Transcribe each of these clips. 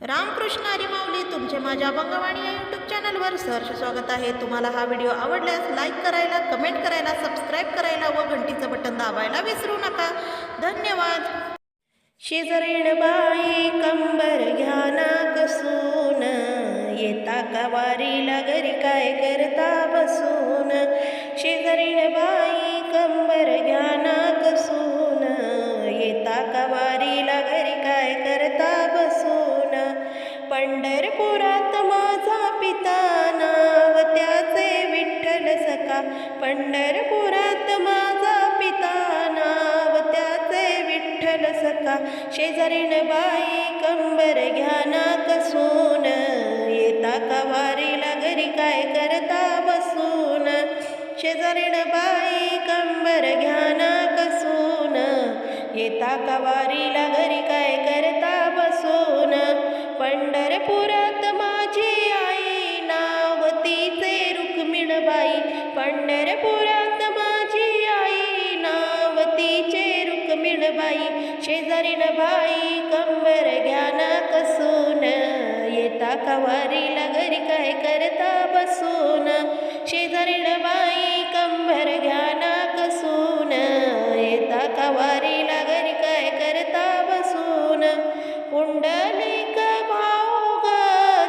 रामकृष्ण हरी माऊली तुमचे माझ्या अभंगवाणी या यूट्यूब चॅनलवर सहर्ष स्वागत आहे। तुम्हाला हा व्हिडिओ आवडल्यास लाईक करायला, कमेंट करायला, सबस्क्राईब करायला व घंटीचं बटन दाबायला विसरू नका। धन्यवाद। शेजारीण बाई कंबर घ्या ना कसून, येता का वारीला घरी काय करता बसून। शेजारीण बाई कंबर घ्या ना कसून, येता का वारीला घरी काय करता बसून। पंढरपुरात माझा पिता नाव त्याचे विठ्ठल सखा, पंढरपुरात माझा पिता नाव त्याचे विठ्ठल सखा। शेजारीण बाई कंबर घ्या ना कसून, येता का वारीला घरी काय करता बसून। शेजारीण बाई कंबर घ्या ना कसून, येता का वारीला घरी काय करता बसून। पंढरपुरात माझी आई नाव तिचे रुक्मिणबाई, पंढरपुरात माझी आई नाव तिचे रुक्मिणबाई। शेजारीण बाई कंबर घ्या ना कसून, येता का वारीला घरी काय करता बसून। शेजारीण बाई कंबर घ्या ना कसून, येता का वारीला घरी काय करता बसून। पुंडलिक भाऊ ग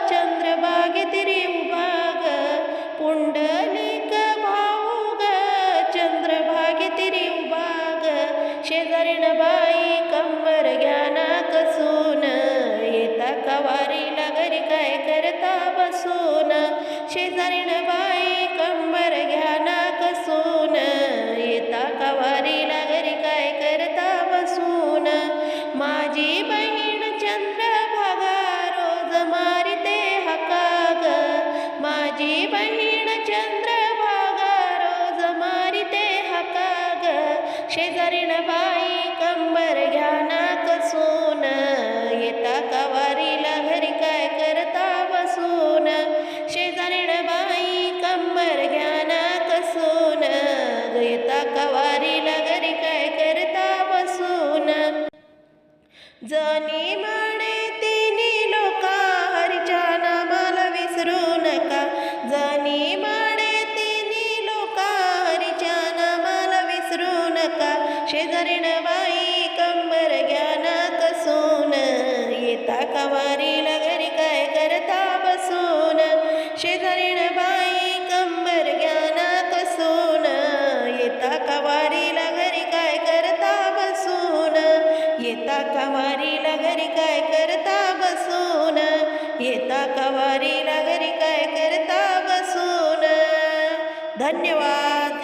चंद्रभागेतिरी उभा ग, पुंडलिक भाऊ ग चंद्रभागेतिरी उभा ग। शेजारीण बाई कंबर घ्या ना कसून, येता का वारीला घरी काय करता बसून। शेजारीण बाई कंबर घ्या ना कसून, येता का वारीला घरी काय करता बसून। माझी बहीण चंद्रभागा रोज मारिते हाका ग, माझी बहीण चंद्रभागा रोज मारिते हाका ग। शेजारीण बाई कंबर घ्या ना कसून, येता का वारीला घरी काय करता बसून। शेजारीण बाई कंबर घ्या ना कसून, येता का वारीला घरी काय करता बसून। जनी म्हणे तिन्ही लोका हरीच्या नामाला विसरू नका, जनी म्हणे तिन्ही लोका हरीच्या नामाला विसरू नका। शेजारीण बाई कंबर घ्या ना कसून, येता का वारीला घरी काय करता बसून। शेजारीण बाई कंबर घ्या ना कसून, येता का वारीला घरी काय करता बसून। येता का वारीला घरी काय करता बसून, येता का वारीला घरी काय करता बसून। धन्यवाद।